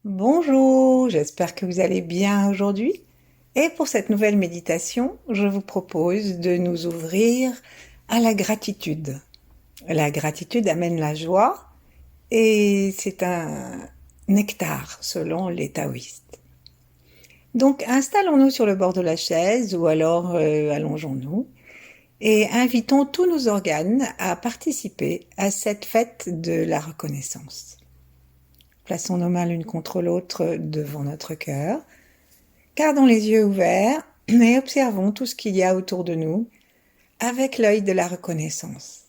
Bonjour, j'espère que vous allez bien aujourd'hui. Et pour cette nouvelle méditation, je vous propose de nous ouvrir à la gratitude. La gratitude amène la joie et c'est un nectar selon les taoïstes. Donc installons-nous sur le bord de la chaise ou alors allongeons-nous et invitons tous nos organes à participer à cette fête de la reconnaissance. Plaçons nos mains l'une contre l'autre devant notre cœur. Gardons les yeux ouverts et observons tout ce qu'il y a autour de nous avec l'œil de la reconnaissance.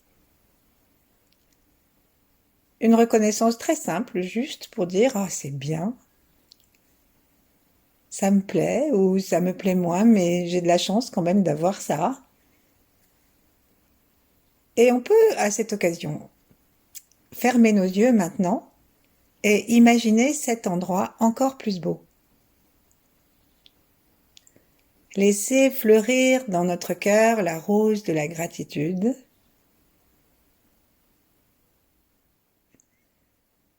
Une reconnaissance très simple, juste pour dire « Ah, c'est bien, ça me plaît » ou « ça me plaît moins, mais j'ai de la chance quand même d'avoir ça ». Et on peut, à cette occasion, fermer nos yeux maintenant et imaginer cet endroit encore plus beau. Laissez fleurir dans notre cœur la rose de la gratitude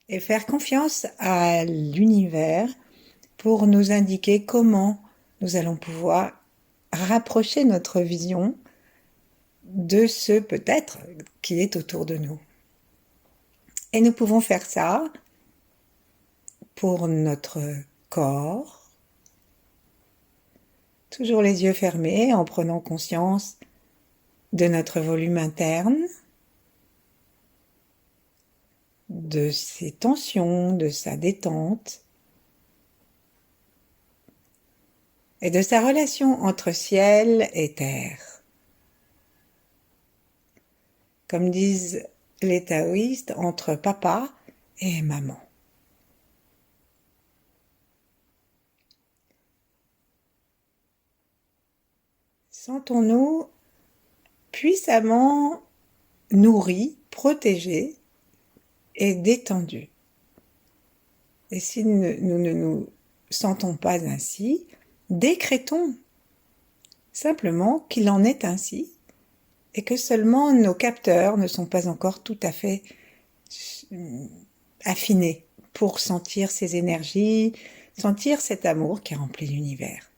et faire confiance à l'univers pour nous indiquer comment nous allons pouvoir rapprocher notre vision de ce peut-être qui est autour de nous. Et nous pouvons faire ça pour notre corps, toujours les yeux fermés en prenant conscience de notre volume interne, de ses tensions, de sa détente et de sa relation entre ciel et terre. Comme disent les taoïstes, entre papa et maman. Sentons-nous puissamment nourris, protégés et détendus. Et si nous ne nous sentons pas ainsi, décrétons simplement qu'il en est ainsi et que seulement nos capteurs ne sont pas encore tout à fait affinés pour sentir ces énergies, sentir cet amour qui remplit l'univers.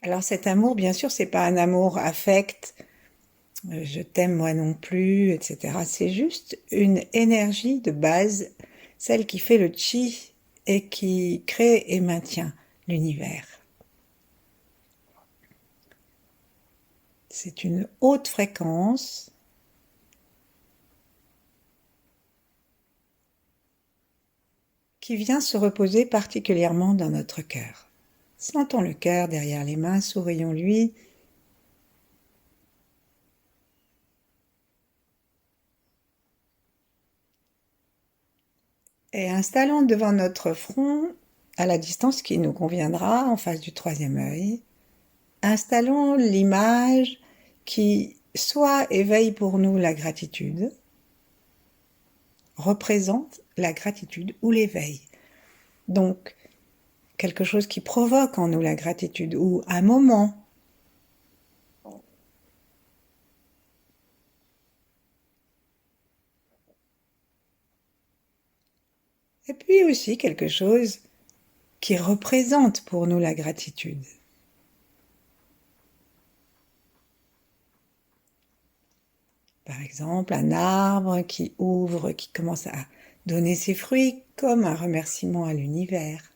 Alors cet amour, bien sûr, c'est pas un amour affect, je t'aime moi non plus, etc. C'est juste une énergie de base, celle qui fait le chi et qui crée et maintient l'univers. C'est une haute fréquence qui vient se reposer particulièrement dans notre cœur. Sentons le cœur derrière les mains, sourions-lui. Et installons devant notre front, à la distance qui nous conviendra, en face du troisième œil, installons l'image qui soit éveille pour nous la gratitude, représente la gratitude ou l'éveil. Donc, quelque chose qui provoque en nous la gratitude ou un moment. Et puis aussi quelque chose qui représente pour nous la gratitude. Par exemple, un arbre qui ouvre, qui commence à donner ses fruits comme un remerciement à l'univers.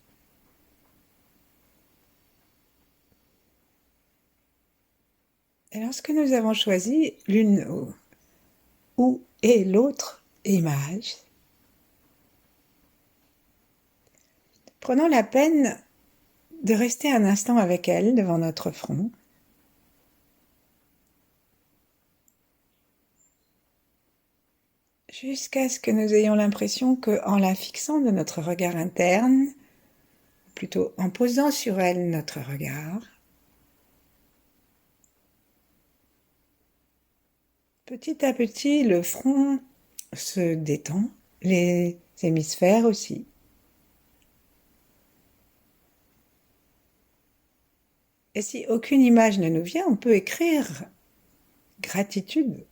Et lorsque nous avons choisi l'une ou et l'autre image, prenons la peine de rester un instant avec elle devant notre front. Jusqu'à ce que nous ayons l'impression qu'en la fixant de notre regard interne, plutôt en posant sur elle notre regard, petit à petit le front se détend, les hémisphères aussi. Et si aucune image ne nous vient, on peut écrire gratitude.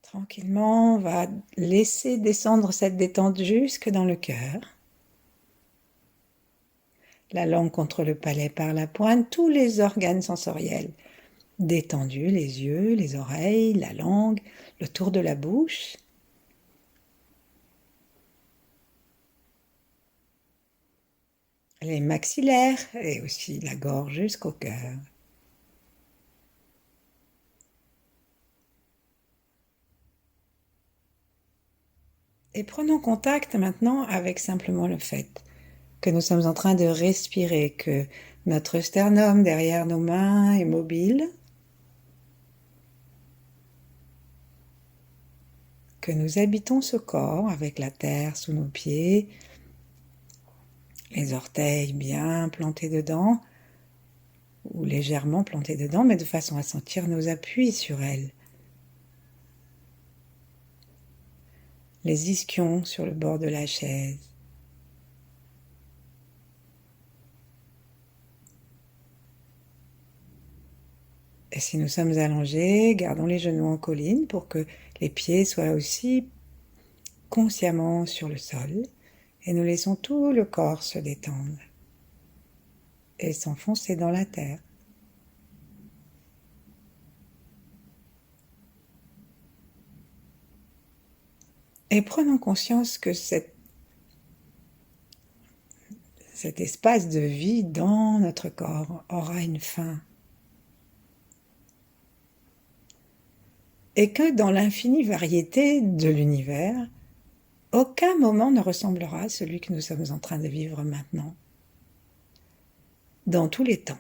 Tranquillement, on va laisser descendre cette détente jusque dans le cœur. La langue contre le palais par la pointe, tous les organes sensoriels détendus, les yeux, les oreilles, la langue, le tour de la bouche. Les maxillaires et aussi la gorge jusqu'au cœur. Et prenons contact maintenant avec simplement le fait que nous sommes en train de respirer, que notre sternum derrière nos mains est mobile, que nous habitons ce corps avec la terre sous nos pieds, les orteils bien plantés dedans, ou légèrement plantés dedans, mais de façon à sentir nos appuis sur elles. Les ischions sur le bord de la chaise. Et si nous sommes allongés, gardons les genoux en colline pour que les pieds soient aussi consciemment sur le sol. Et nous laissons tout le corps se détendre et s'enfoncer dans la terre. Et prenons conscience que cet espace de vie dans notre corps aura une fin. Et que dans l'infinie variété de l'univers, aucun moment ne ressemblera à celui que nous sommes en train de vivre maintenant, dans tous les temps.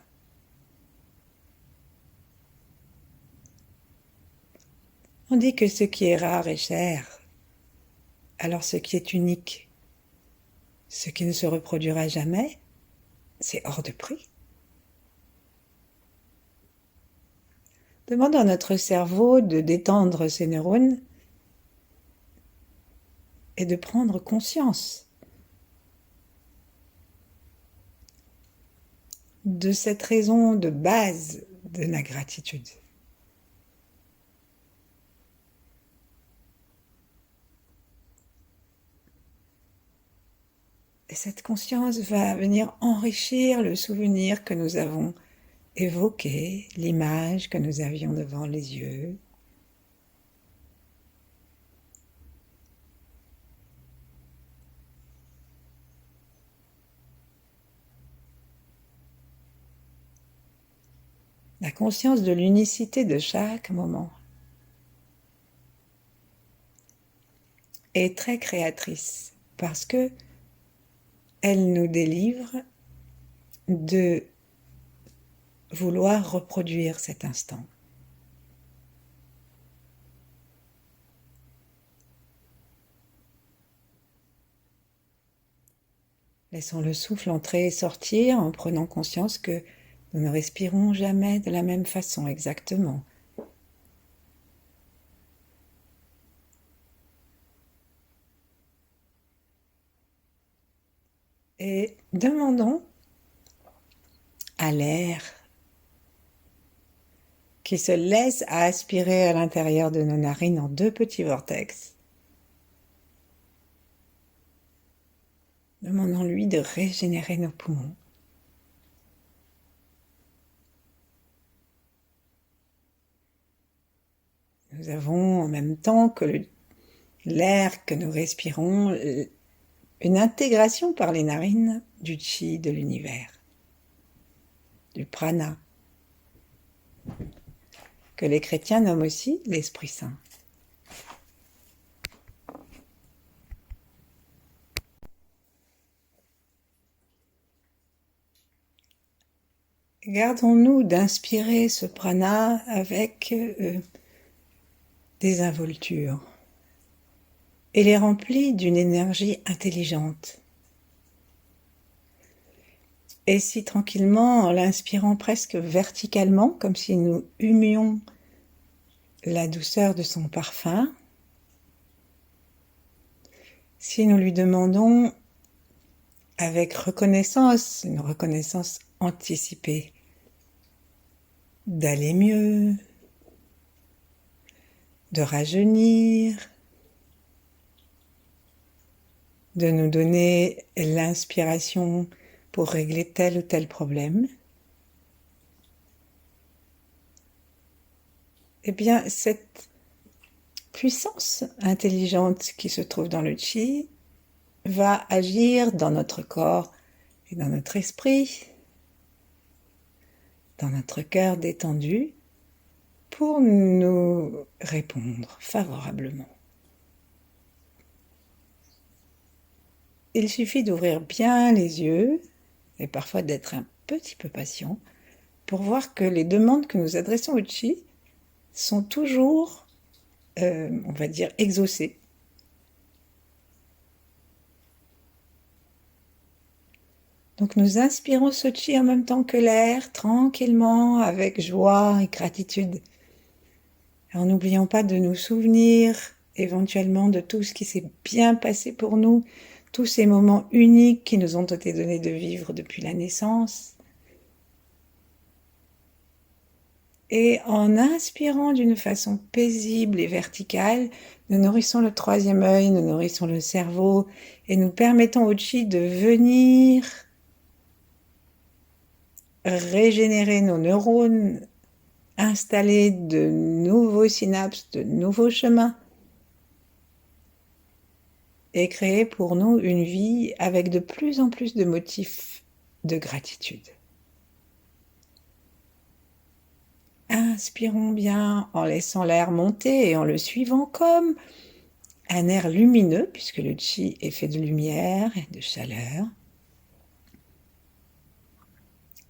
On dit que ce qui est rare est cher, alors ce qui est unique, ce qui ne se reproduira jamais, c'est hors de prix. Demandons à notre cerveau de détendre ses neurones et de prendre conscience de cette raison de base de la gratitude. Et cette conscience va venir enrichir le souvenir que nous avons évoqué, l'image que nous avions devant les yeux. La conscience de l'unicité de chaque moment est très créatrice parce que elle nous délivre de vouloir reproduire cet instant. Laissons le souffle entrer et sortir en prenant conscience que nous ne respirons jamais de la même façon exactement. Et demandons à l'air qui se laisse aspirer à l'intérieur de nos narines en deux petits vortex. Demandons-lui de régénérer nos poumons. Nous avons en même temps que l'air que nous respirons une intégration par les narines du chi de l'univers, du prana, que les chrétiens nomment aussi l'Esprit Saint. Gardons-nous d'inspirer ce prana avec désinvolture et les remplit d'une énergie intelligente. Et si tranquillement, en l'inspirant presque verticalement, comme si nous humions la douceur de son parfum, si nous lui demandons avec reconnaissance, une reconnaissance anticipée, d'aller mieux, de rajeunir, de nous donner l'inspiration pour régler tel ou tel problème. Eh bien, cette puissance intelligente qui se trouve dans le chi va agir dans notre corps et dans notre esprit, dans notre cœur détendu, pour nous répondre favorablement. Il suffit d'ouvrir bien les yeux et parfois d'être un petit peu patient pour voir que les demandes que nous adressons au chi sont toujours, on va dire, exaucées. Donc nous inspirons ce chi en même temps que l'air, tranquillement, avec joie et gratitude. En n'oubliant pas de nous souvenir éventuellement de tout ce qui s'est bien passé pour nous, tous ces moments uniques qui nous ont été donnés de vivre depuis la naissance. Et en inspirant d'une façon paisible et verticale, nous nourrissons le troisième œil, nous nourrissons le cerveau et nous permettons au chi de venir régénérer nos neurones, installer de nouveaux synapses, de nouveaux chemins et créer pour nous une vie avec de plus en plus de motifs de gratitude. Inspirons bien en laissant l'air monter et en le suivant comme un air lumineux, puisque le chi est fait de lumière et de chaleur.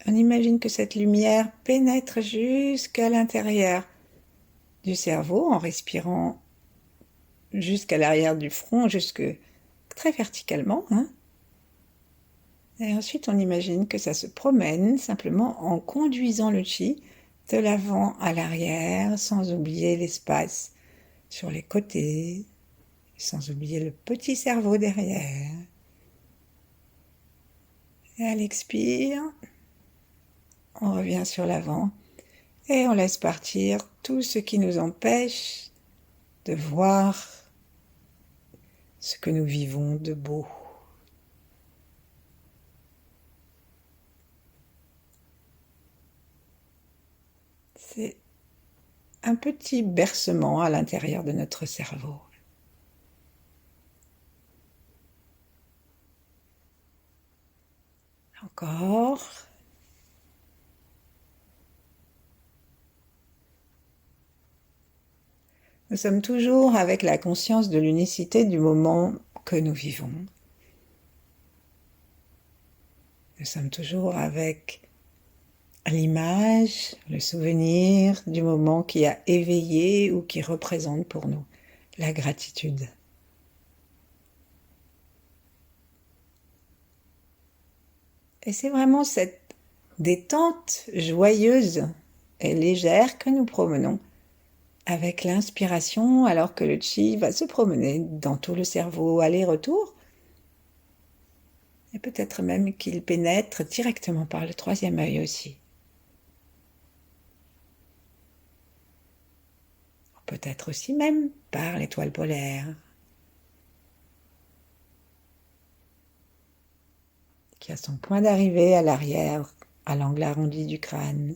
On imagine que cette lumière pénètre jusqu'à l'intérieur du cerveau en respirant jusqu'à l'arrière du front, jusque très verticalement. Et ensuite, on imagine que ça se promène simplement en conduisant le chi de l'avant à l'arrière, sans oublier l'espace sur les côtés, sans oublier le petit cerveau derrière. Et à l'expire, on revient sur l'avant et on laisse partir tout ce qui nous empêche de voir ce que nous vivons de beau. C'est un petit bercement à l'intérieur de notre cerveau. Encore. Nous sommes toujours avec la conscience de l'unicité du moment que nous vivons. Nous sommes toujours avec l'image, le souvenir du moment qui a éveillé ou qui représente pour nous la gratitude. Et c'est vraiment cette détente joyeuse et légère que nous promenons avec l'inspiration alors que le chi va se promener dans tout le cerveau aller-retour. Et peut-être même qu'il pénètre directement par le troisième œil aussi. Peut-être aussi même par l'étoile polaire, qui a son point d'arrivée à l'arrière, à l'angle arrondi du crâne.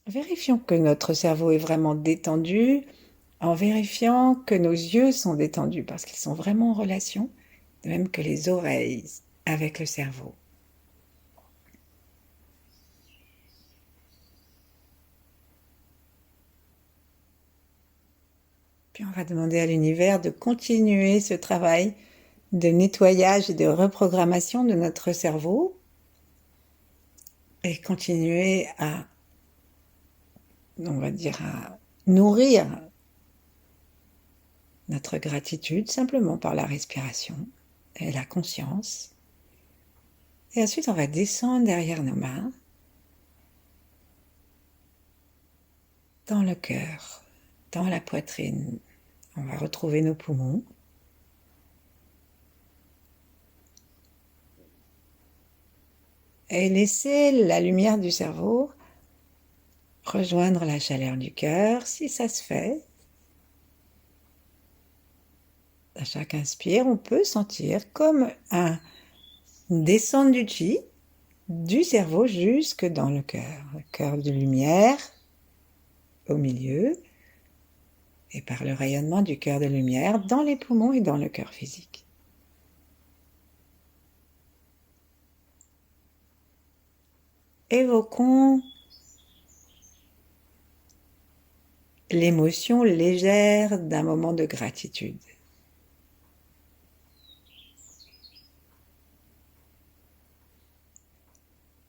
Vérifions que notre cerveau est vraiment détendu, en vérifiant que nos yeux sont détendus, parce qu'ils sont vraiment en relation, de même que les oreilles avec le cerveau. Puis on va demander à l'univers de continuer ce travail de nettoyage et de reprogrammation de notre cerveau et continuer à, on va dire, à nourrir notre gratitude simplement par la respiration et la conscience. Et ensuite, on va descendre derrière nos mains, dans le cœur, dans la poitrine. On va retrouver nos poumons. Et laisser la lumière du cerveau rejoindre la chaleur du cœur, si ça se fait. À chaque inspire, on peut sentir comme une descente du chi, du cerveau jusque dans le cœur de lumière au milieu, et par le rayonnement du cœur de lumière dans les poumons et dans le cœur physique. Évoquons l'émotion légère d'un moment de gratitude.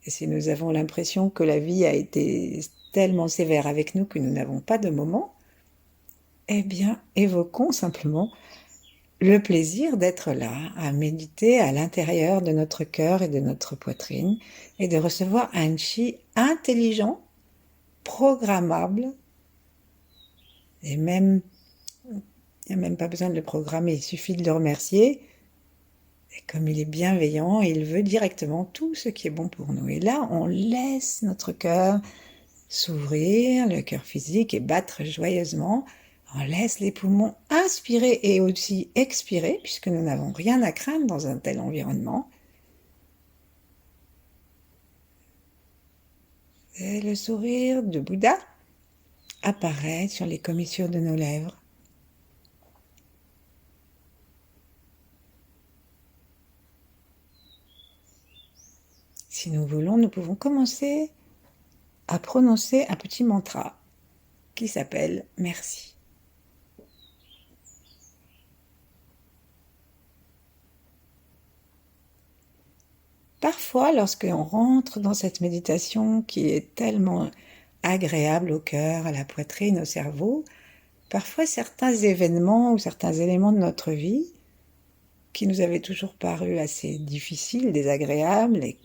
Et si nous avons l'impression que la vie a été tellement sévère avec nous que nous n'avons pas de moment, eh bien, évoquons simplement le plaisir d'être là, à méditer à l'intérieur de notre cœur et de notre poitrine, et de recevoir un chi intelligent, programmable, et même, il n'y a même pas besoin de le programmer, il suffit de le remercier, et comme il est bienveillant, il veut directement tout ce qui est bon pour nous. Et là, on laisse notre cœur s'ouvrir, le cœur physique, et battre joyeusement. On laisse les poumons inspirer et aussi expirer, puisque nous n'avons rien à craindre dans un tel environnement. Et le sourire de Bouddha apparaît sur les commissures de nos lèvres. Si nous voulons, nous pouvons commencer à prononcer un petit mantra qui s'appelle « Merci ». Parfois, lorsqu'on rentre dans cette méditation qui est tellement agréable au cœur, à la poitrine, au cerveau, parfois certains événements ou certains éléments de notre vie qui nous avaient toujours paru assez difficiles, désagréables et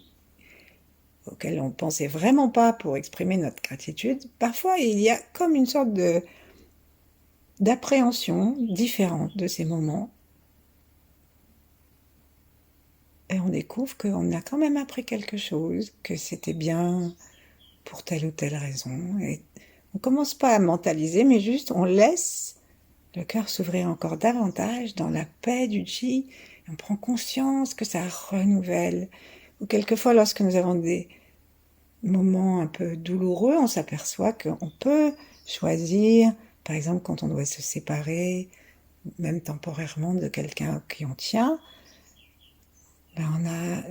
auxquels on ne pensait vraiment pas pour exprimer notre gratitude, parfois il y a comme une sorte d'appréhension différente de ces moments. Et on découvre qu'on a quand même appris quelque chose, que c'était bien pour telle ou telle raison. Et on ne commence pas à mentaliser, mais juste on laisse le cœur s'ouvrir encore davantage dans la paix du chi. Et on prend conscience que ça renouvelle. Ou quelquefois, lorsque nous avons des moments un peu douloureux, on s'aperçoit qu'on peut choisir, par exemple quand on doit se séparer, même temporairement de quelqu'un qui on tient, ben on a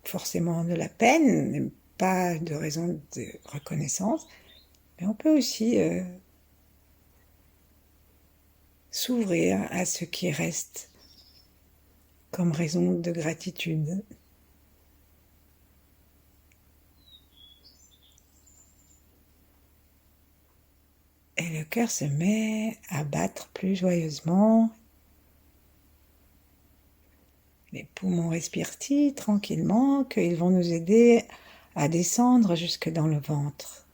forcément de la peine, mais pas de raison de reconnaissance, mais on peut aussi s'ouvrir à ce qui reste comme raison de gratitude. Et le cœur se met à battre plus joyeusement. Les poumons respirent tranquillement, qu'ils vont nous aider à descendre jusque dans le ventre.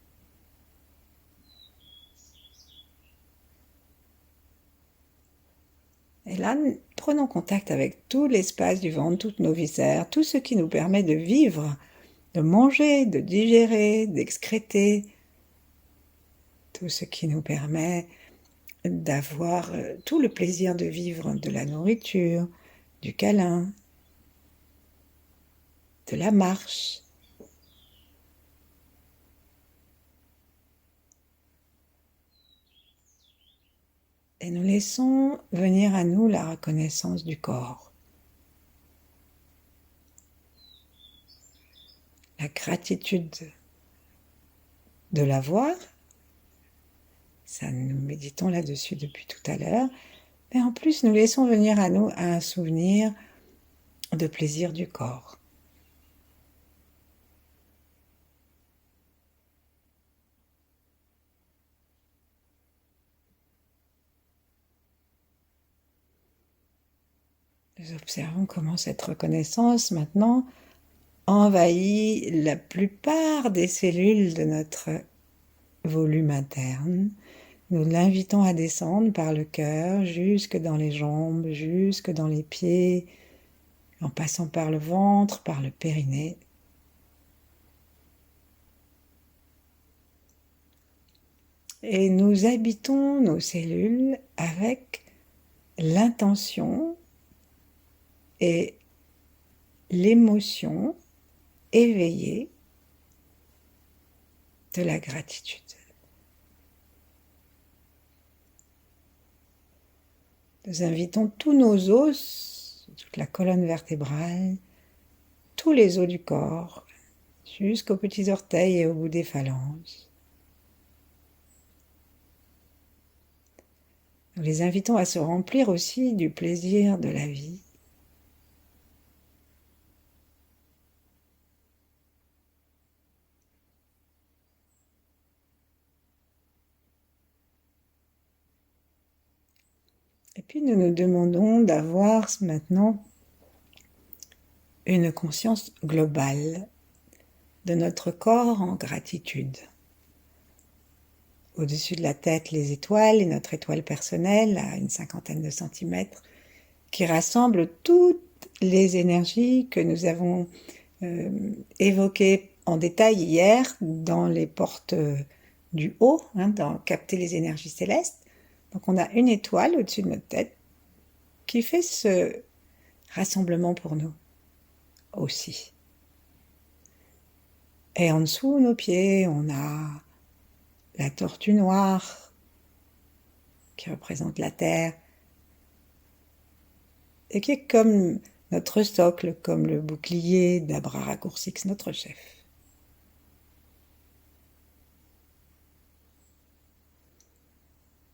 Et là, nous prenons contact avec tout l'espace du ventre, toutes nos viscères, tout ce qui nous permet de vivre, de manger, de digérer, d'excréter, tout ce qui nous permet d'avoir tout le plaisir de vivre de la nourriture, du câlin, de la marche. Et nous laissons venir à nous la reconnaissance du corps. La gratitude de l'avoir, ça nous méditons là-dessus depuis tout à l'heure, mais en plus nous laissons venir à nous un souvenir de plaisir du corps. Nous observons comment cette reconnaissance maintenant envahit la plupart des cellules de notre volume interne. Nous l'invitons à descendre par le cœur jusque dans les jambes, jusque dans les pieds, en passant par le ventre, par le périnée. Et nous habitons nos cellules avec l'intention et l'émotion éveillée de la gratitude. Nous invitons tous nos os, toute la colonne vertébrale, tous les os du corps, jusqu'aux petits orteils et au bout des phalanges. Nous les invitons à se remplir aussi du plaisir de la vie. Et puis nous nous demandons d'avoir maintenant une conscience globale de notre corps en gratitude. Au-dessus de la tête, les étoiles et notre étoile personnelle à une 50aine de centimètres qui rassemble toutes les énergies que nous avons évoquées en détail hier dans les portes du haut, dans capter les énergies célestes. Donc on a une étoile au-dessus de notre tête qui fait ce rassemblement pour nous aussi. Et en dessous nos pieds, on a la tortue noire qui représente la terre et qui est comme notre socle, comme le bouclier d'Abraracourcix, notre chef.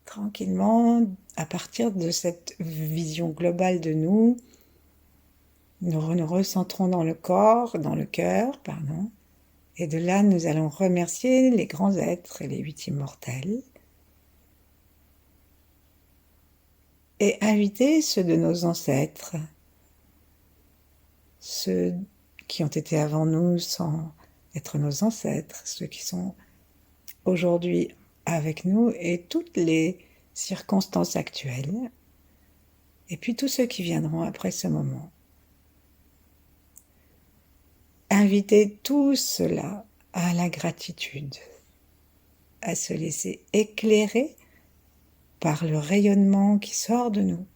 Tranquillement, à partir de cette vision globale de nous, nous recentrons dans le corps, dans le cœur, pardon, et de là nous allons remercier les grands êtres et les 8 immortels, et inviter ceux de nos ancêtres, ceux qui ont été avant nous sans être nos ancêtres, ceux qui sont aujourd'hui avec nous et toutes les circonstances actuelles, et puis tous ceux qui viendront après ce moment. Inviter tout cela à la gratitude, à se laisser éclairer par le rayonnement qui sort de nous,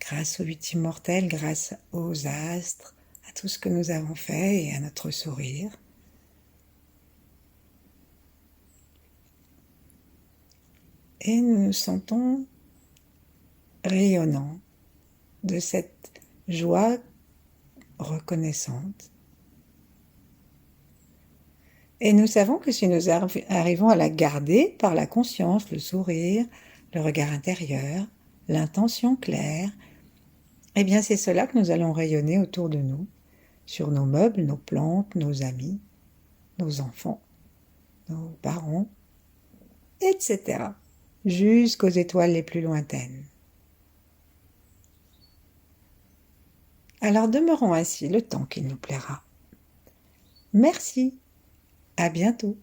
grâce aux 8 immortels, grâce aux astres, à tout ce que nous avons fait et à notre sourire. Et nous nous sentons rayonnants de cette joie reconnaissante. Et nous savons que si nous arrivons à la garder par la conscience, le sourire, le regard intérieur, l'intention claire, eh bien c'est cela que nous allons rayonner autour de nous, sur nos meubles, nos plantes, nos amis, nos enfants, nos parents, etc., jusqu'aux étoiles les plus lointaines. Alors demeurons ainsi le temps qu'il nous plaira. Merci, à bientôt.